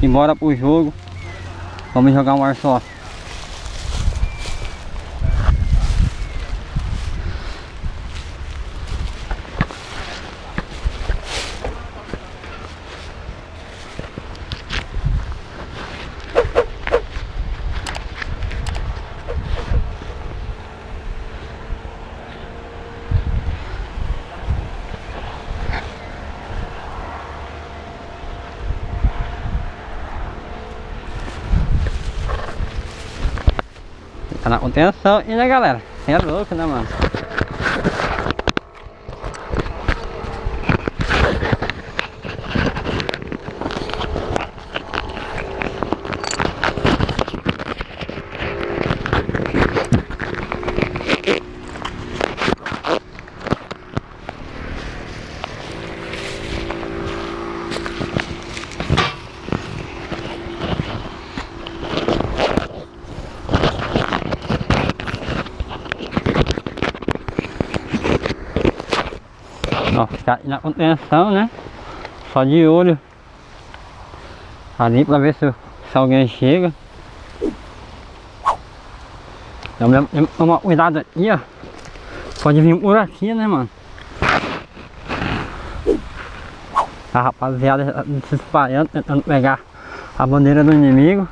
embora pro jogo. Vamos jogar um Airsoft. Tá na contenção e né, galera? É louco, né, mano? Ó, ficar na contenção, né? Só de olho ali pra ver se alguém chega. Então, toma cuidado aqui, ó. Pode vir por aqui, né, mano? A rapaziada se espalhando, tentando pegar a bandeira do inimigo.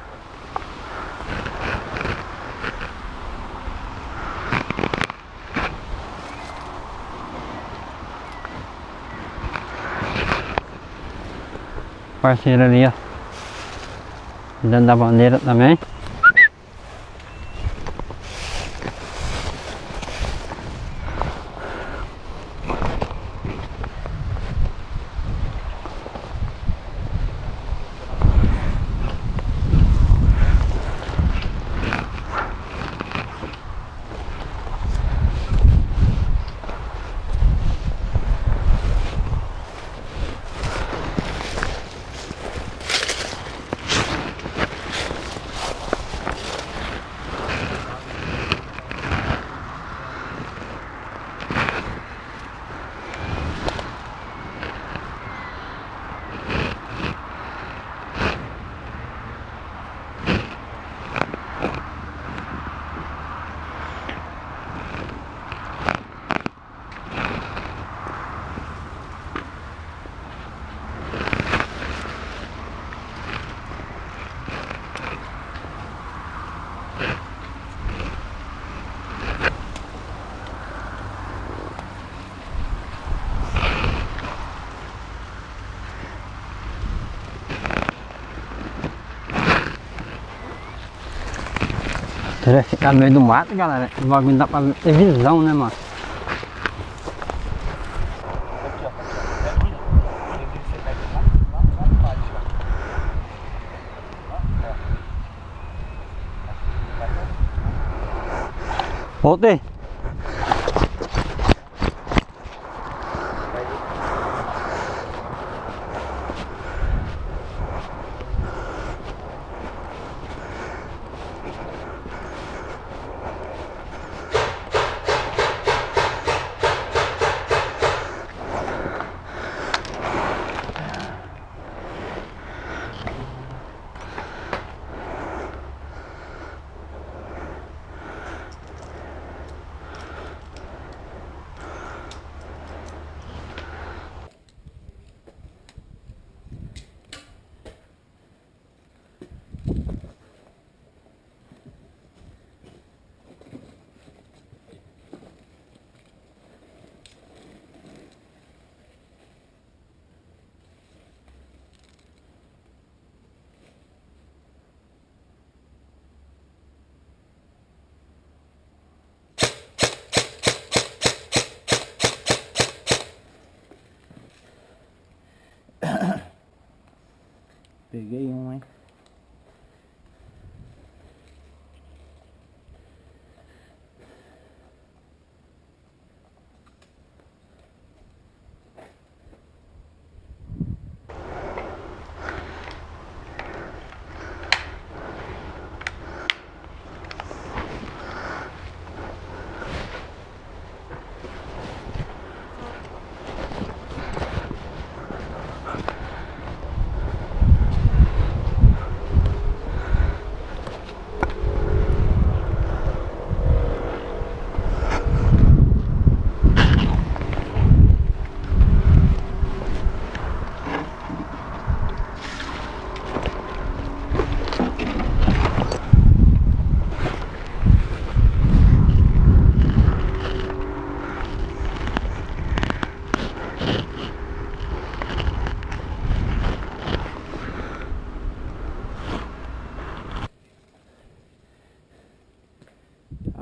Parceiro ali, ó, dentro da bandeira também. Você vai ficar no meio do mato, galera. O bagulho não dá pra ter visão, né, mano? Voltei. Peguei um, hein?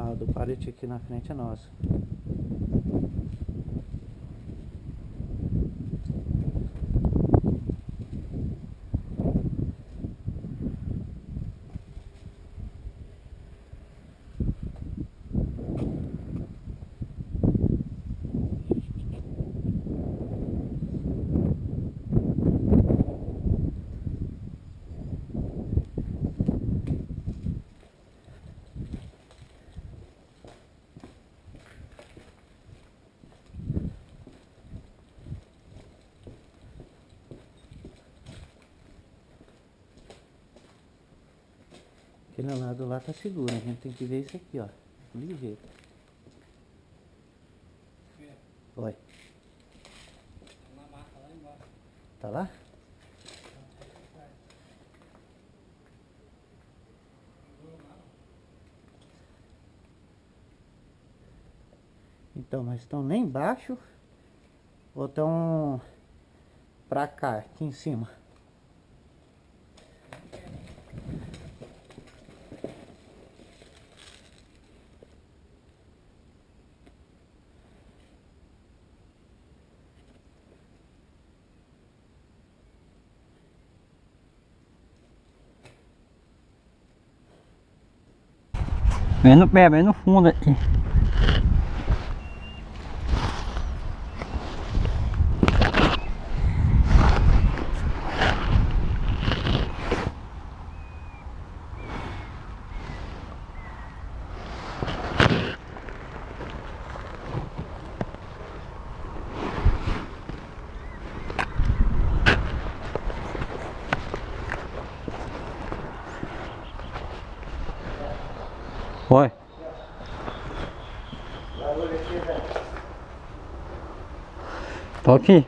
A do pallet aqui na frente é nossa. Aquele lado lá tá seguro, a gente tem que ver isso aqui, ó. Ligeiro. Oi. Tá lá? Então, nós estamos lá embaixo ou estão pra cá, aqui em cima? Bem no pé, bem no fundo aqui. Oi. Tô aqui.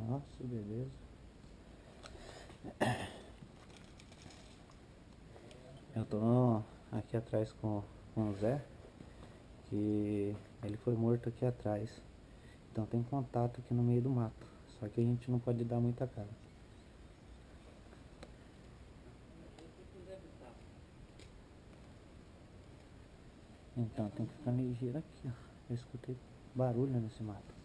Nossa, beleza. Eu tô aqui atrás com o Zé, que ele foi morto aqui atrás. Então tem contato aqui no meio do mato. Só que a gente não pode dar muita cara. Então tem que ficar ligeiro aqui, ó. Eu escutei barulho nesse mato.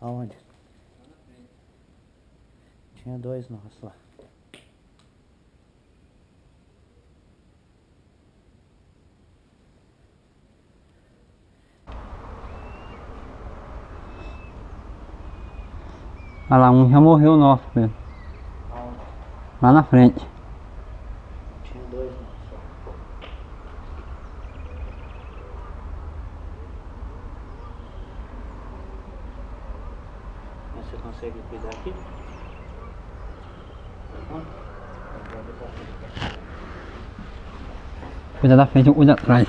Aonde? Tinha dois nossos lá. Olha lá, um já morreu nosso, Pedro. Aonde? Lá na frente. Tinha dois nossos lá. Mas você consegue cuidar aqui? Cuida da frente, cuida atrás.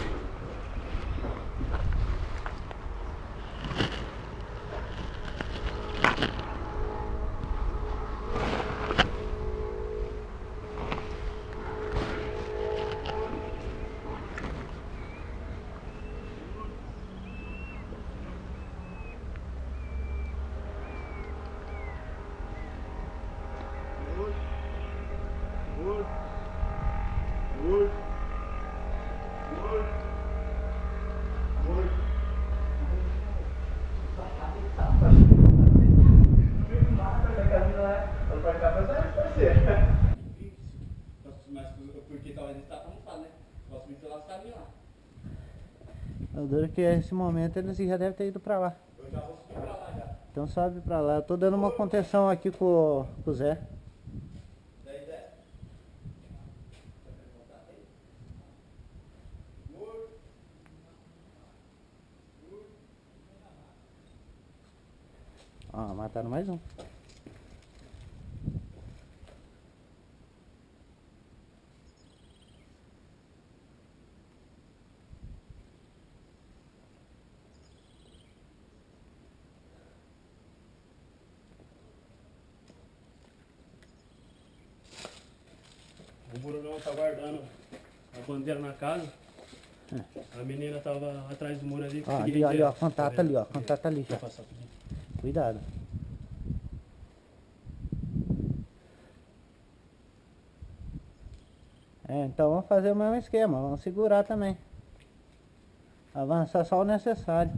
O duro que nesse momento eles já devem ter ido pra lá. Eu já vou subir pra lá já. Então sobe pra lá. Eu tô dando uma contenção aqui com o Zé. Daí, Zé. Ó, mataram mais um. O Burugão tá guardando a bandeira na casa. A menina tava atrás do muro ali. Ó, ali, ó, contato ali, ó. Contato ali já. Cuidado. Então vamos fazer o mesmo esquema, vamos segurar também. Avançar só o necessário.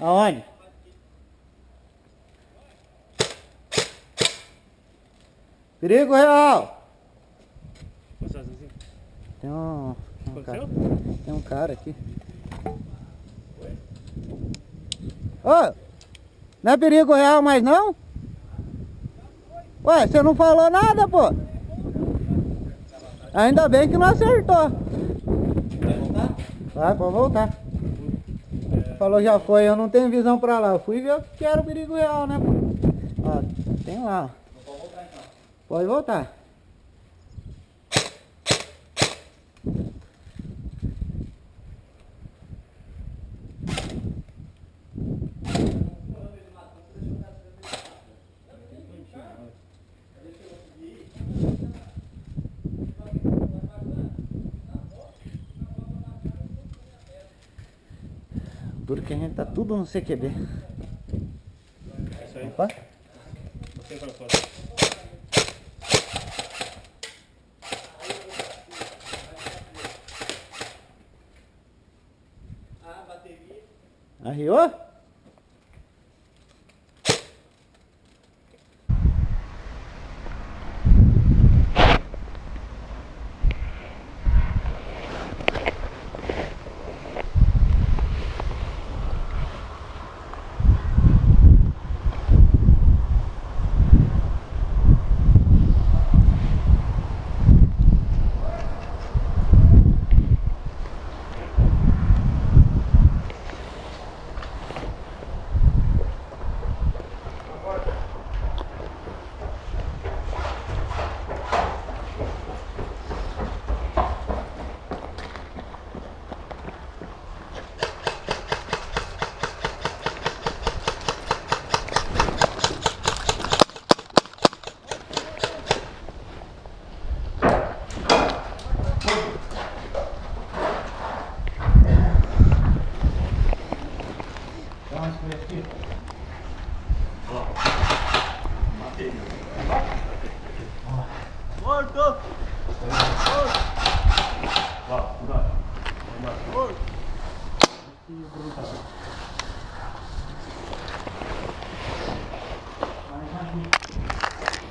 Aonde? Perigo real! Tem tem um cara aqui. Ô! Não é perigo real mais não? Ué, você não falou nada, pô? Ainda bem que não acertou. Vai voltar? Vai, pode voltar. Falou já foi, eu não tenho visão pra lá. Eu fui ver o que era o perigo real, né, pô? Ó, tem lá. Não pode voltar então. Pode voltar. Duro que a gente tá tudo no CQB. É isso aí. Opa. Você para fora. A bateria. Arriou?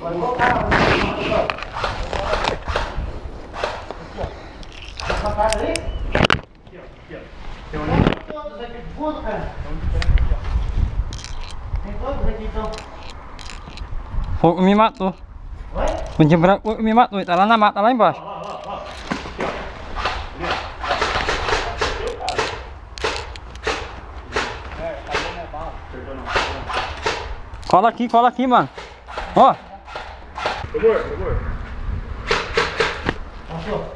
Pode voltar. Essa parte aí? Aqui, ó. Tem todos aqui de fundo, cara. Tem todos aqui então. Fogo me matou. Oi? Kunci branco me matou. Tá lá na mata, lá embaixo. Cola aqui, mano. Ó. Amor. Passou.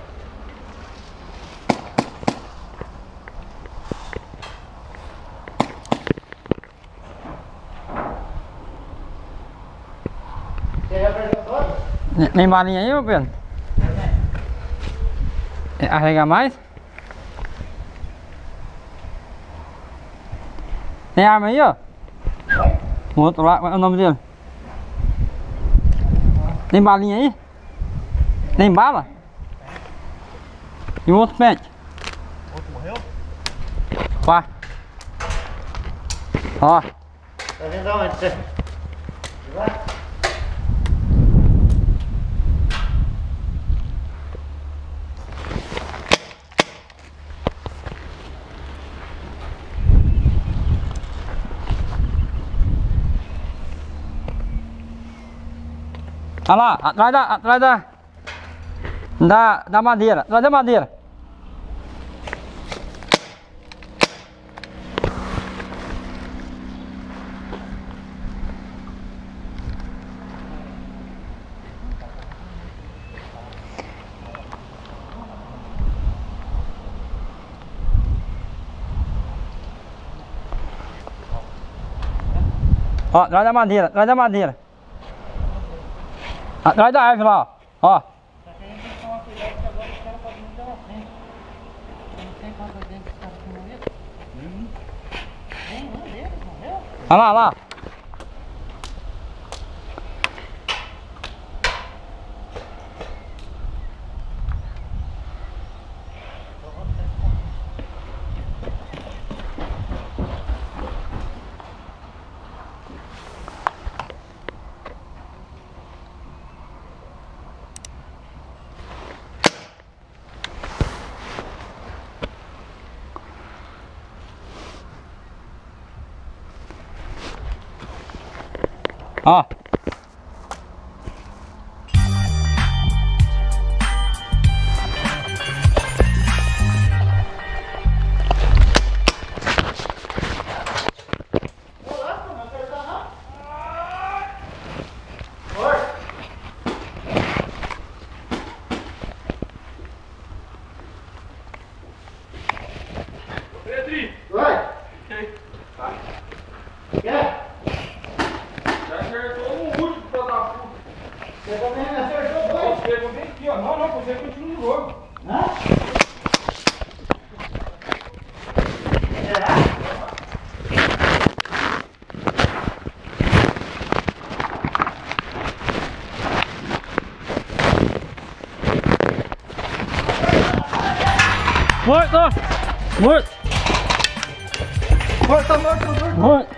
Você já perdeu todo? Nem balinha aí, ô Pedro? Arrega mais? Tem arma aí, ó? O outro lá, qual é o nome dele? Tem balinha aí? Tem bala? E o outro pente? O outro morreu? Pá. Ó. Tá vendo aonde você? Vai. Olha lá, atrás da madeira, atrás da madeira. Ó, atrás da madeira, atrás da madeira. Atrás da árvore lá, ó. Olha lá, olha lá. Ó. Pedrinho! Oi? Ok. Quer? Já acertou um último, filho da puta. Você também me acertou dois? Você pegou bem aqui, ó. Não, você continua no jogo. Hã? Será? Morto! Morto! Morto, morto, morto. Morto!